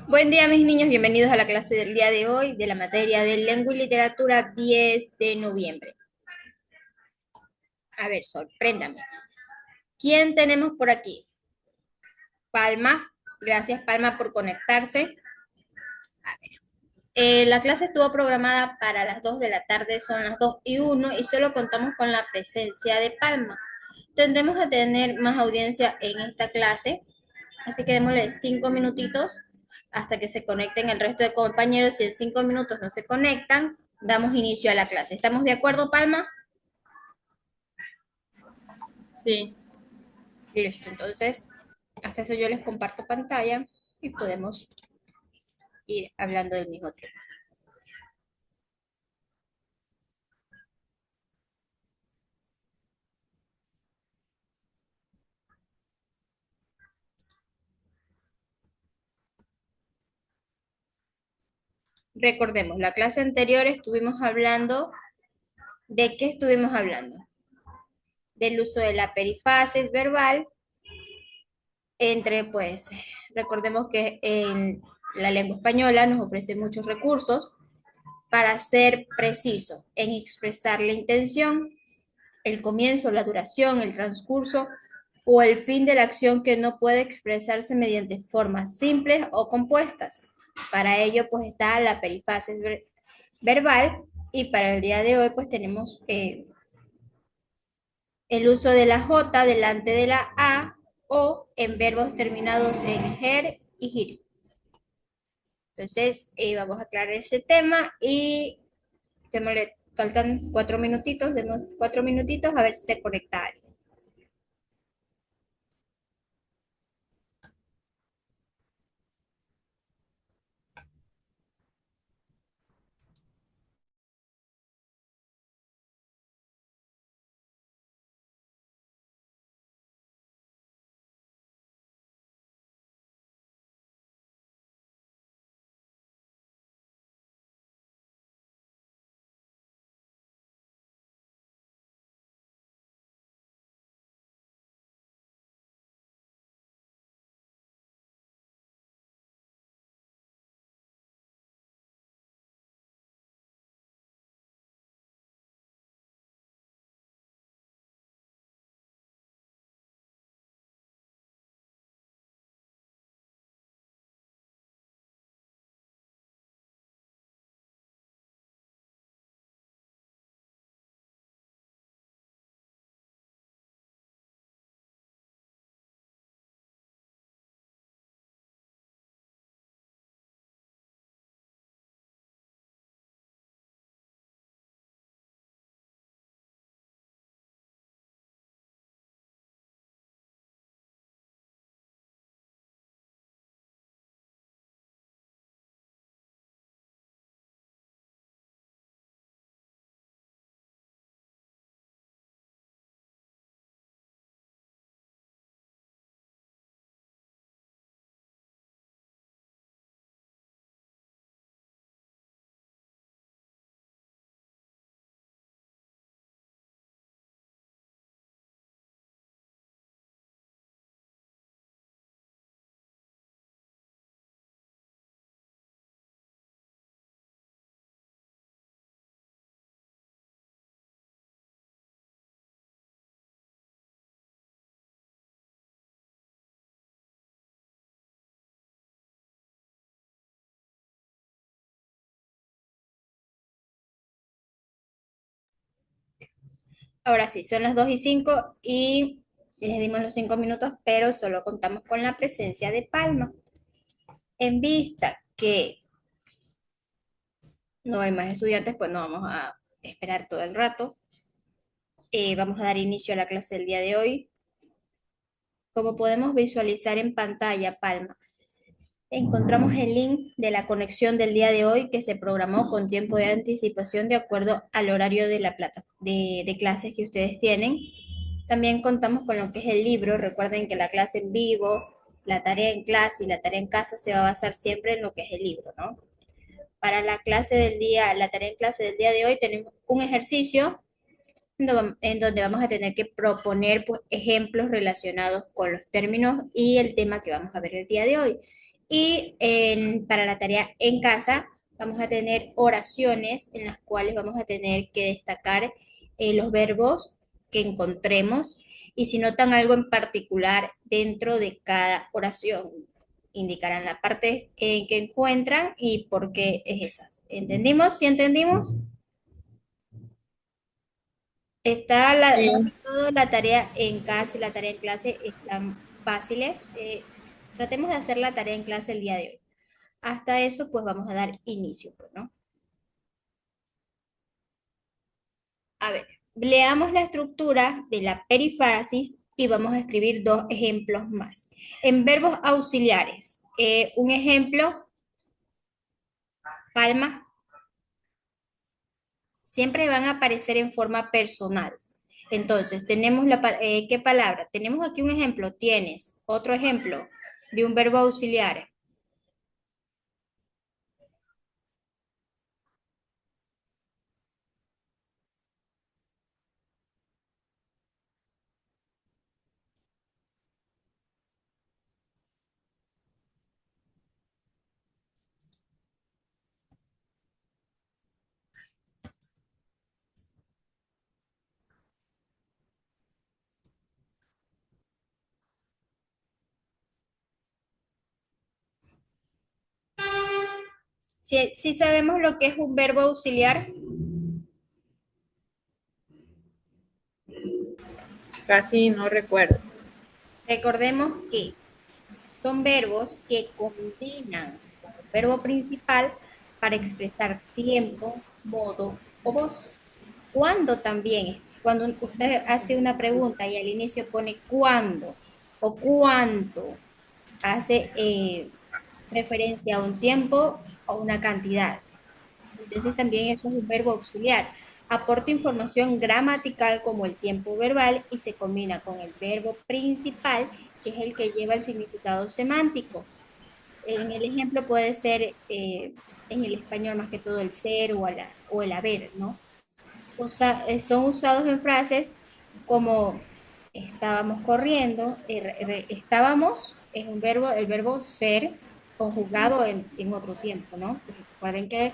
Buen día, mis niños. Bienvenidos a la clase del día de hoy de la materia de Lengua y Literatura 10 de noviembre. A ver, sorpréndame. ¿Quién tenemos por aquí? Palma. Gracias, Palma, por conectarse. La clase estuvo programada para las 2 de la tarde, son las 2:01 y solo contamos con la presencia de Palma. Tendemos a tener más audiencia en esta clase, así que démosle 5 minutitos hasta que se conecten el resto de compañeros. Si en 5 minutos no se conectan, damos inicio a la clase. ¿Estamos de acuerdo, Palma? Sí, Listo, entonces, hasta eso yo les comparto pantalla y podemos ir hablando del mismo tema. Recordemos, la clase anterior estuvimos hablando, ¿de qué estuvimos hablando? Del uso de la perifasis verbal, pues, recordemos que en la lengua española nos ofrece muchos recursos para ser preciso en expresar la intención, el comienzo, la duración, el transcurso o el fin de la acción que no puede expresarse mediante formas simples o compuestas. Para ello, pues está la perifasis verbal y para el día de hoy, pues tenemos el uso de la J delante de la A o en verbos terminados en her y gir. Entonces, vamos a aclarar ese tema y faltan 4 minutitos, demos 4 minutitos a ver si se conecta alguien. Ahora sí, son las 2:05 y les dimos los 5 minutos, pero solo contamos con la presencia de Palma. En vista que no hay más estudiantes, pues no vamos a esperar todo el rato. Vamos a dar inicio a la clase del día de hoy. Como podemos visualizar en pantalla, Palma, encontramos el link de la conexión del día de hoy que se programó con tiempo de anticipación de acuerdo al horario de la de clases que ustedes tienen. También contamos con lo que es el libro. Recuerden que la clase en vivo, la tarea en clase y la tarea en casa se va a basar siempre en lo que es el libro, ¿no? Para la clase del día, la tarea en clase del día de hoy tenemos un ejercicio en donde vamos a tener que proponer pues, ejemplos relacionados con los términos y el tema que vamos a ver el día de hoy. Y para la tarea en casa vamos a tener oraciones en las cuales vamos a tener que destacar los verbos que encontremos y si notan algo en particular dentro de cada oración, indicarán la parte en que encuentran y por qué es esa. ¿Entendimos? ¿Sí entendimos? Está más Sí. que todo la tarea en casa y la tarea en clase están fáciles. Tratemos de hacer la tarea en clase el día de hoy. Hasta eso, pues vamos a dar inicio, pues, ¿no? A ver, leamos la estructura de la perífrasis y vamos a escribir dos ejemplos más. En verbos auxiliares, un ejemplo, palma, siempre van a aparecer en forma personal. Entonces, tenemos ¿qué palabra? Tenemos aquí un ejemplo, tienes. Otro ejemplo de un verbo auxiliar. Si sabemos lo que es un verbo auxiliar, Casi no recuerdo. recordemos que son verbos que combinan con el verbo principal para expresar tiempo, modo o voz. Cuando también, cuando usted hace una pregunta y al inicio pone cuándo o cuánto, hace referencia a un tiempo o una cantidad. Entonces también eso es un verbo auxiliar. Aporta información gramatical como el tiempo verbal y se combina con el verbo principal, que es el que lleva el significado semántico. En el ejemplo puede ser en el español más que todo el ser o el haber, ¿no? Son usados en frases como estábamos corriendo, estábamos es un verbo, el verbo ser conjugado en otro tiempo, ¿no? Recuerden que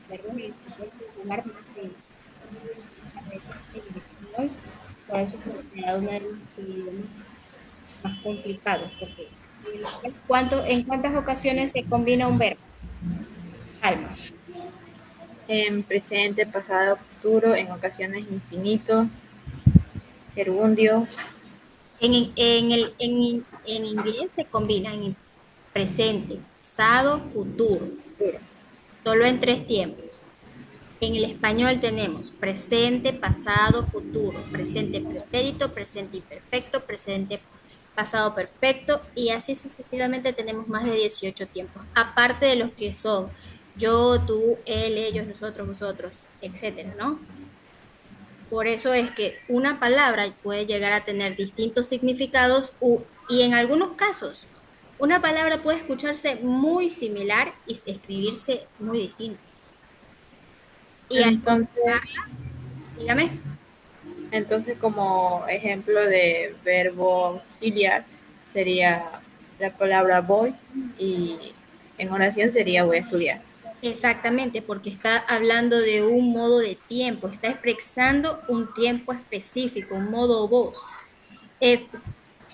verbos en el se pueden conjugar más veces en el español, por eso es considerado uno de los idiomas más complicados, porque en cuántas ocasiones se combina un verbo? Alma. En presente, pasado, futuro, en ocasiones infinito, gerundio, En inglés se combina en presente, pasado, futuro, futuro. solo en tres tiempos. En el español tenemos presente, pasado, futuro, presente pretérito, presente imperfecto, presente pasado perfecto y así sucesivamente tenemos más de 18 tiempos, aparte de los que son yo, tú, él, ellos, nosotros, vosotros, etcétera, ¿no? Por eso es que una palabra puede llegar a tener distintos significados y en algunos casos una palabra puede escucharse muy similar y escribirse muy distinto. Y al Entonces, conjugarla, dígame. entonces como ejemplo de verbo auxiliar sería la palabra voy y en oración sería voy a estudiar. Exactamente, porque está hablando de un modo de tiempo, está expresando un tiempo específico, un modo voz. Eh,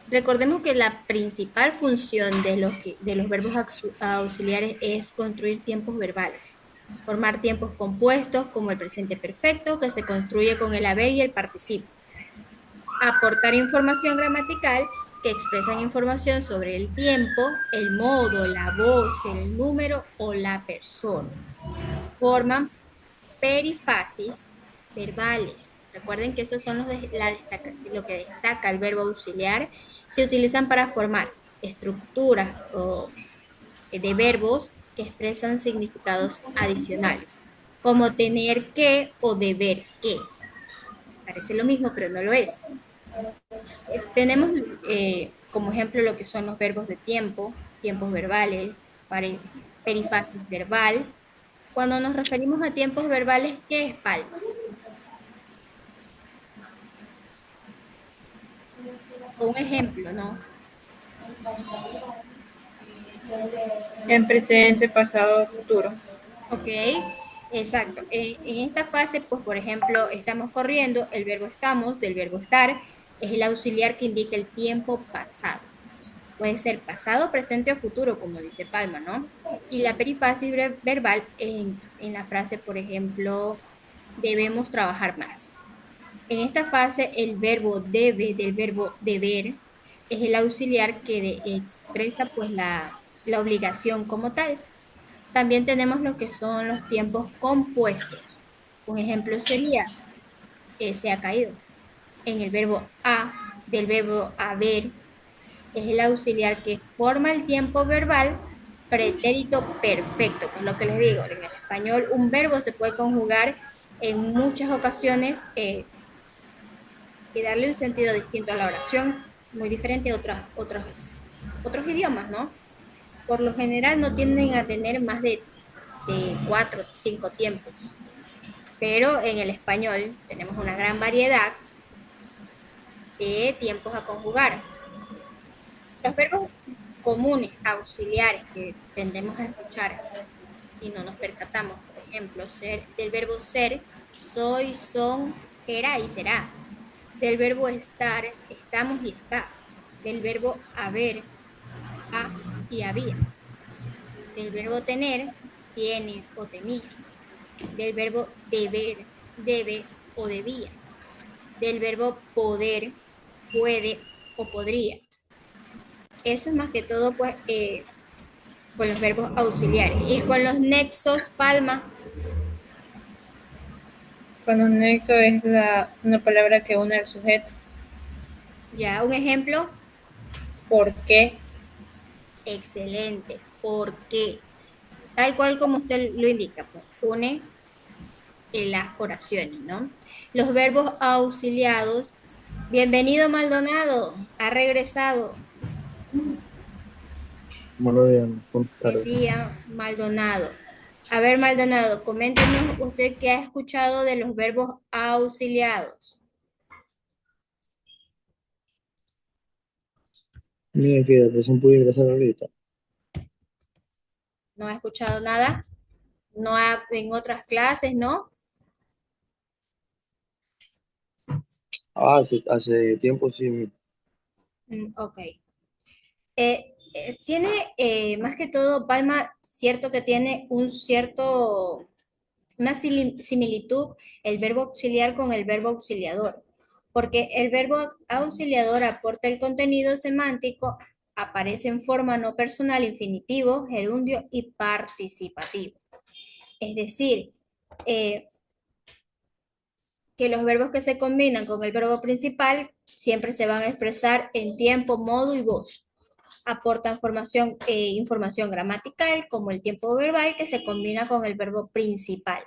Recordemos que la principal función de los verbos auxiliares es construir tiempos verbales, formar tiempos compuestos como el presente perfecto, que se construye con el haber y el participio, aportar información gramatical que expresan información sobre el tiempo, el modo, la voz, el número o la persona. Forman perifasis verbales. Recuerden que esos son lo que destaca el verbo auxiliar. Se utilizan para formar estructuras de verbos que expresan significados adicionales, como tener que o deber que. Parece lo mismo, pero no lo es. Tenemos como ejemplo lo que son los verbos de tiempo, tiempos verbales, perifasis verbal. Cuando nos referimos a tiempos verbales, ¿qué es palma? Un ejemplo, ¿no? En presente, pasado, futuro. Ok, exacto. En esta fase, pues por ejemplo, estamos corriendo, el verbo estamos del verbo estar es el auxiliar que indica el tiempo pasado. Puede ser pasado, presente o futuro, como dice Palma, ¿no? Y la perifasis verbal en la frase, por ejemplo, debemos trabajar más. En esta fase, el verbo debe del verbo deber es el auxiliar que expresa pues la obligación como tal. También tenemos lo que son los tiempos compuestos. Un ejemplo sería, se ha caído. En el verbo a, del verbo haber, es el auxiliar que forma el tiempo verbal pretérito perfecto, que es lo que les digo. En el español, un verbo se puede conjugar en muchas ocasiones y darle un sentido distinto a la oración, muy diferente a otros idiomas, ¿no? Por lo general no tienden a tener más de 4 o 5 tiempos. Pero en el español tenemos una gran variedad de tiempos a conjugar. Los verbos comunes, auxiliares, que tendemos a escuchar y no nos percatamos, por ejemplo, ser, del verbo ser, soy, son, era y será. Del verbo estar, estamos y está. Del verbo haber, ha y había. Del verbo tener, tiene o tenía. Del verbo deber, debe o debía. Del verbo poder, puede o podría. Eso es más que todo pues con los verbos auxiliares. Y con los nexos, palma, Cuando un nexo es una palabra que une al sujeto. ya un ejemplo, ¿Por qué? excelente. ¿Por qué? Tal cual como usted lo indica, pues une en las oraciones, ¿no? Los verbos auxiliados, bienvenido Maldonado, ha regresado. Buenos días, buenas Buen tardes. día, Maldonado. A ver, Maldonado, coméntenos usted qué ha escuchado de los verbos auxiliados. Mira que recién pude ingresar ahorita. ¿No ha escuchado nada? ¿No ha, en otras clases, no? Hace tiempo sí. Ok. Tiene, más que todo, Palma, cierto que tiene una similitud el verbo auxiliar con el verbo auxiliador, porque el verbo auxiliador aporta el contenido semántico, aparece en forma no personal, infinitivo, gerundio y participativo. Es decir, eh, que los verbos que se combinan con el verbo principal siempre se van a expresar en tiempo, modo y voz. Aportan información gramatical como el tiempo verbal que se combina con el verbo principal.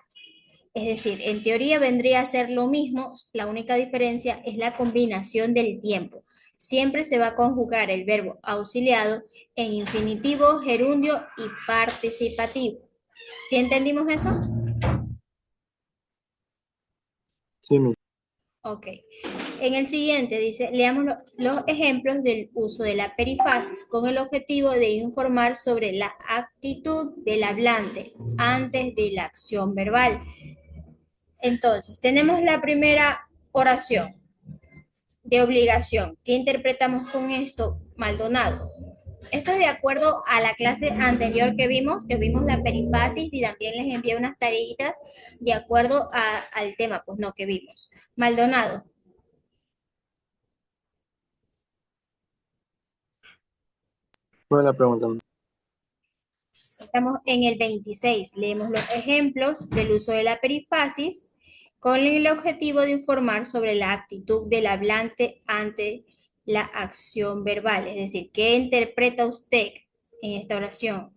Es decir, en teoría vendría a ser lo mismo, la única diferencia es la combinación del tiempo. Siempre se va a conjugar el verbo auxiliado en infinitivo, gerundio y participativo. ¿Sí entendimos eso? Sí, Ok. En el siguiente dice, leamos los ejemplos del uso de la perifasis con el objetivo de informar sobre la actitud del hablante antes de la acción verbal. Entonces, tenemos la primera oración de obligación. ¿Qué interpretamos con esto, Maldonado? Esto es de acuerdo a la clase anterior que vimos la perifasis y también les envié unas tareitas de acuerdo al tema, pues no, que vimos. Maldonado, ¿cuál es la pregunta? estamos en el 26. Leemos los ejemplos del uso de la perifasis con el objetivo de informar sobre la actitud del hablante ante la acción verbal. Es decir, ¿qué interpreta usted en esta oración?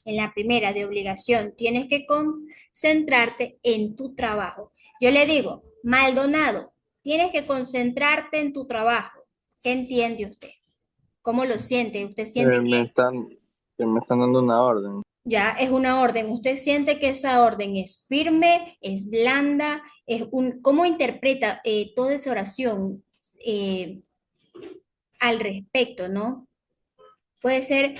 En la primera de obligación, tienes que concentrarte en tu trabajo. Yo le digo, Maldonado, tienes que concentrarte en tu trabajo. ¿Qué entiende usted? ¿Cómo lo siente? ¿Usted siente Eh, me están, que me están dando una orden. ya es una orden? ¿Usted siente que esa orden es firme, es blanda? ¿Cómo interpreta toda esa oración? eh, al respecto, ¿no? Puede ser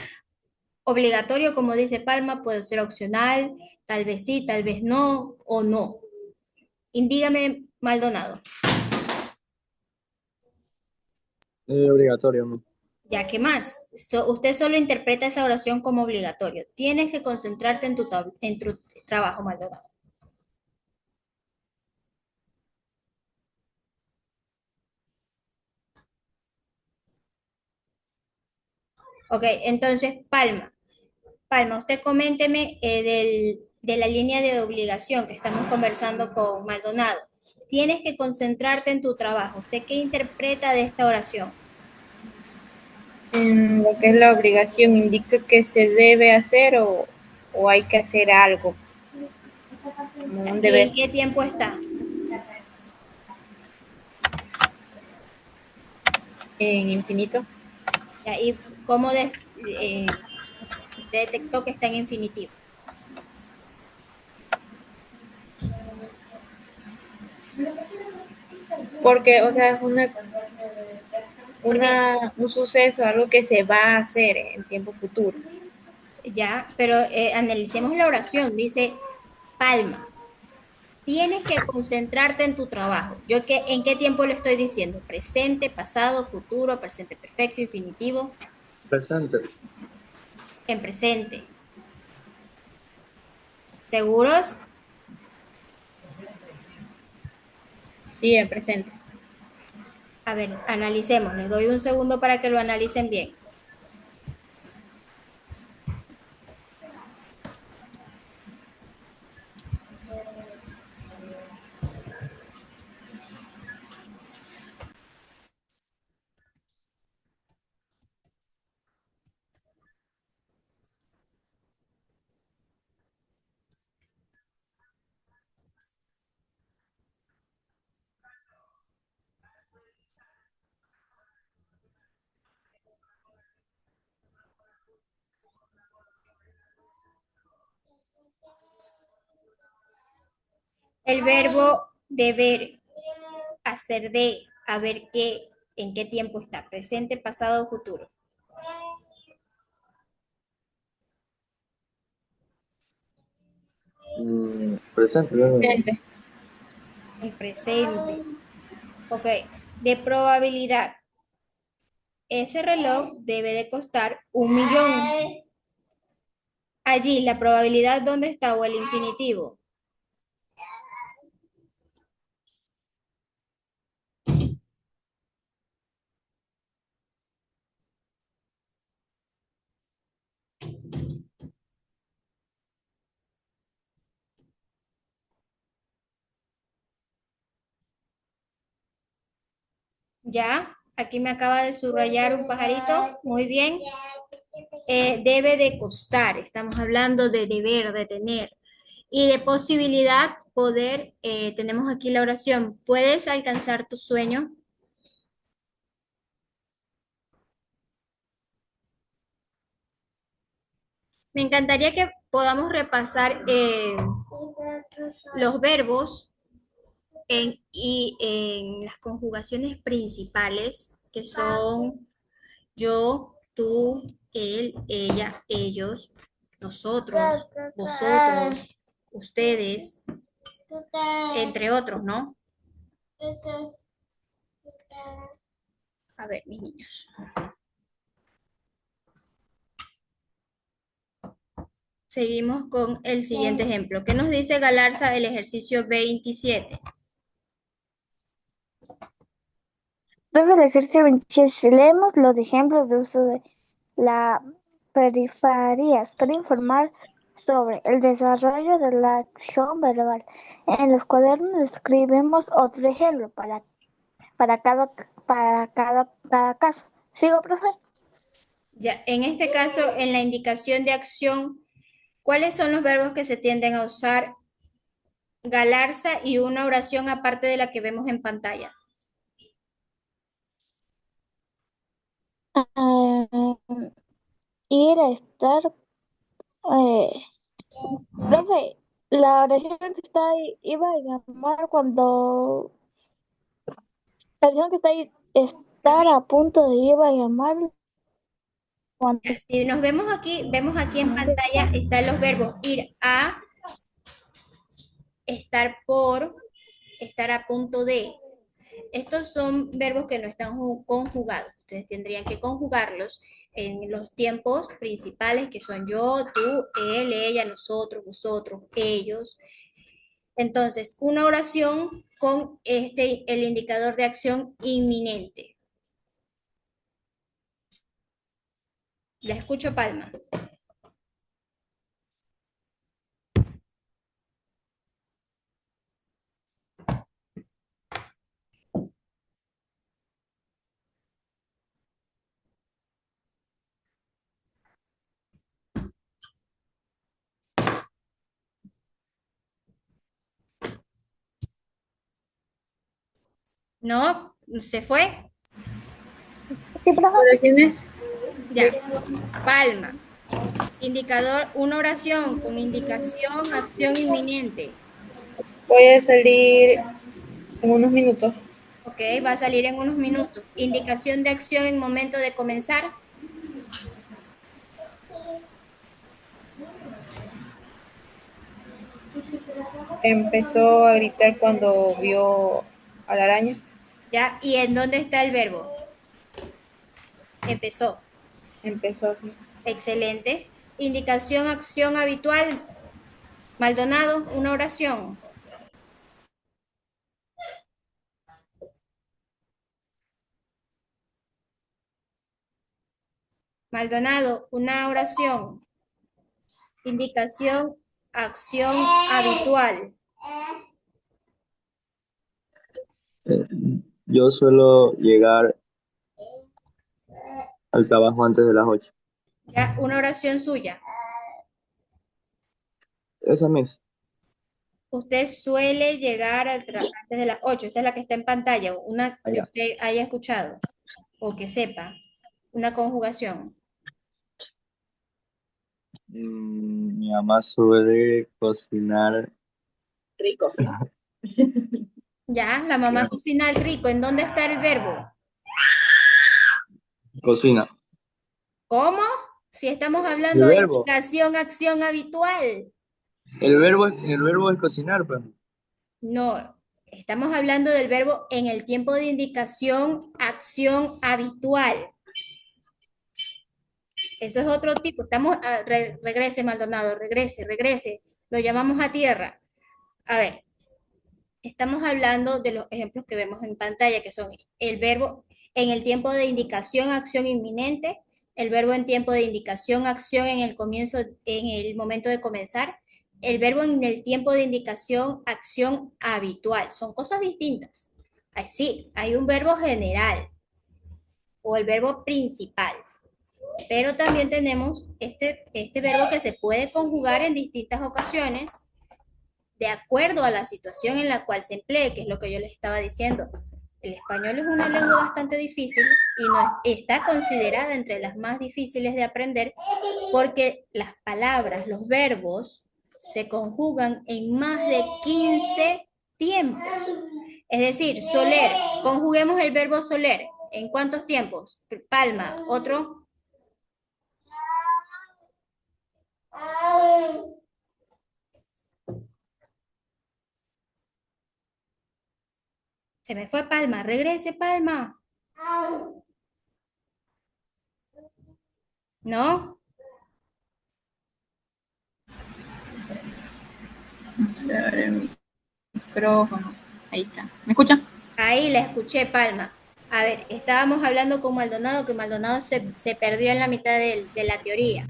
obligatorio, como dice Palma, puede ser opcional, tal vez sí, tal vez no, o no. Indígame, Maldonado, Obligatorio, ¿no? ya que más. Usted solo interpreta esa oración como obligatorio. Tienes que concentrarte en en tu trabajo, Maldonado. Ok, entonces, Palma. Palma, usted coménteme de la línea de obligación que estamos conversando con Maldonado. Tienes que concentrarte en tu trabajo. ¿Usted qué interpreta de esta oración? En lo que es la obligación, indica que se debe hacer o hay que hacer algo, como un ¿Y deber. en qué tiempo está? En infinito, Ya, ¿y cómo detectó que está en infinitivo? porque, o sea, es Porque un suceso, algo que se va a hacer en tiempo futuro. ya, pero analicemos la oración. Dice, Palma, tienes que concentrarte en tu trabajo. ¿En qué tiempo lo estoy diciendo? Presente, pasado, futuro, presente perfecto, infinitivo, Presente. en presente. ¿Seguros? Sí, en presente. A ver, analicemos. Les doy un segundo para que lo analicen bien. El verbo deber, hacer de, a ver qué, en qué tiempo está. Presente, pasado o futuro. Presente, ¿no? Presente. En presente. Ok. De probabilidad. Ese reloj debe de costar 1.000.000. Allí, la probabilidad, ¿dónde está? O el infinitivo. Ya, aquí me acaba de subrayar un pajarito. Muy bien. Debe de costar. Estamos hablando de deber, de tener. Y de posibilidad, poder, tenemos aquí la oración. ¿Puedes alcanzar tu sueño? Me encantaría que podamos repasar los verbos y en las conjugaciones principales, que son yo, tú, él, ella, ellos, nosotros, vosotros, ustedes, entre otros, ¿no? A ver, mis niños. Seguimos con el siguiente ejemplo. ¿Qué nos dice Galarza el ejercicio 27? Desde el ejercicio 26 leemos los ejemplos de uso de la periferias para informar sobre el desarrollo de la acción verbal. En los cuadernos escribimos otro ejemplo para cada caso. ¿Sigo, profe? Ya, en este caso, en la indicación de acción, ¿cuáles son los verbos que se tienden a usar? Galarza y una oración aparte de la que vemos en pantalla. Eh, ir a estar, eh, profe, la oración que está ahí iba a llamar cuando la oración que está ahí estar a punto de ir a llamar cuando Si nos vemos aquí en pantalla, están los verbos ir a, estar por, estar a punto de. Estos son verbos que no están conjugados. Ustedes tendrían que conjugarlos en los tiempos principales que son yo, tú, él, ella, nosotros, vosotros, ellos. Entonces, una oración con el indicador de acción inminente. La escucho, Palma. ¿No? ¿Se fue? ¿Para quién es? Ya. Palma. Indicador, una oración con indicación, acción inminente. Voy a salir en unos minutos. Ok, va a salir en unos minutos. Indicación de acción en momento de comenzar. Empezó a gritar cuando vio a la araña. ¿Ya? ¿Y en dónde está el verbo? Empezó. Empezó así. Excelente. Indicación, acción habitual. Maldonado, una oración. Maldonado, una oración. Indicación, acción habitual. Eh, yo suelo llegar al trabajo antes de las 8. ¿Ya? Una oración suya. Esa mes. Usted suele llegar antes de las 8. Esta es la que está en pantalla. Una que Allá. usted haya escuchado o que sepa. Una conjugación. Mi mamá suele cocinar. Ya, la mamá cocina el rico. ¿En dónde está el verbo? Cocina. ¿Cómo? Si estamos hablando El de verbo. indicación, acción habitual. El verbo es cocinar, pues. No, estamos hablando del verbo en el tiempo de indicación, acción habitual. Eso es otro tipo. Regrese, Maldonado, regrese. Lo llamamos a tierra. A ver, estamos hablando de los ejemplos que vemos en pantalla, que son el verbo en el tiempo de indicación, acción inminente, el verbo en tiempo de indicación, acción en el comienzo, en el momento de comenzar, el verbo en el tiempo de indicación, acción habitual. Son cosas distintas. Así, hay un verbo general o el verbo principal, pero también tenemos este verbo que se puede conjugar en distintas ocasiones de acuerdo a la situación en la cual se emplee, que es lo que yo les estaba diciendo. El español es una lengua bastante difícil y no está considerada entre las más difíciles de aprender porque las palabras, los verbos, se conjugan en más de 15 tiempos. Es decir, soler, conjuguemos el verbo soler. ¿En cuántos tiempos? Palma, otro. Se me fue Palma, regrese Palma. ¿No? Vamos a ver el micrófono. Ahí está. ¿Me escucha? Ahí la escuché, Palma. A ver, estábamos hablando con Maldonado, que Maldonado se perdió en la mitad de la teoría.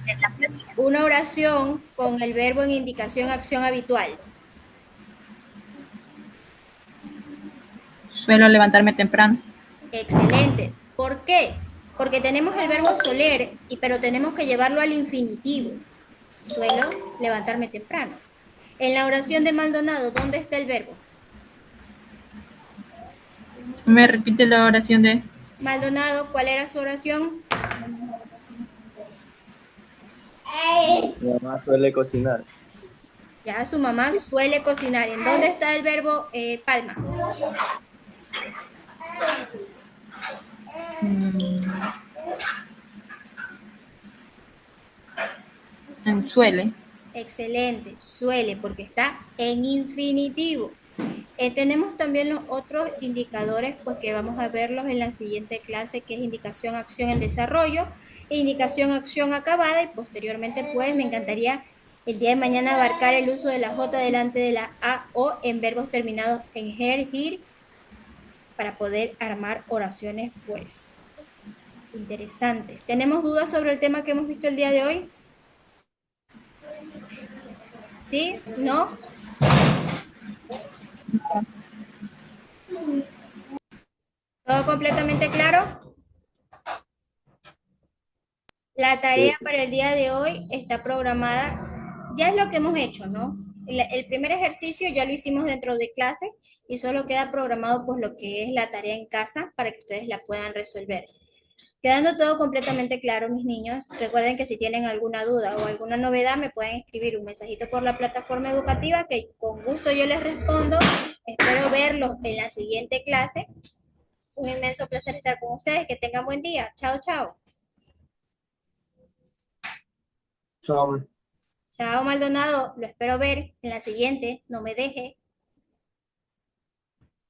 Una oración con el verbo en indicación, acción habitual. Suelo levantarme temprano. Excelente. ¿Por qué? Porque tenemos el verbo soler, pero tenemos que llevarlo al infinitivo. Suelo levantarme temprano. En la oración de Maldonado, ¿dónde está el verbo? Me repite la oración de... Maldonado, ¿cuál era su oración? Mi mamá suele cocinar. Ya su mamá suele cocinar. ¿En dónde está el verbo Palma? Suele. Excelente, suele, porque está en infinitivo. Tenemos también los otros indicadores, pues que vamos a verlos en la siguiente clase, que es indicación, acción en desarrollo, e indicación, acción acabada, y posteriormente, pues me encantaría el día de mañana abarcar el uso de la J delante de la A o en verbos terminados en her, hir, para poder armar oraciones, pues, interesantes. ¿Tenemos dudas sobre el tema que hemos visto el día de hoy? ¿Sí? ¿No? ¿Todo completamente claro? La tarea Sí. para el día de hoy está programada, ya es lo que hemos hecho, ¿no? El primer ejercicio ya lo hicimos dentro de clase y solo queda programado pues lo que es la tarea en casa para que ustedes la puedan resolver. Quedando todo completamente claro, mis niños, recuerden que si tienen alguna duda o alguna novedad me pueden escribir un mensajito por la plataforma educativa que con gusto yo les respondo. Espero verlos en la siguiente clase. Un inmenso placer estar con ustedes. Que tengan buen día. Chao, chao. Chao. Chao, Maldonado. Lo espero ver en la siguiente. No me deje.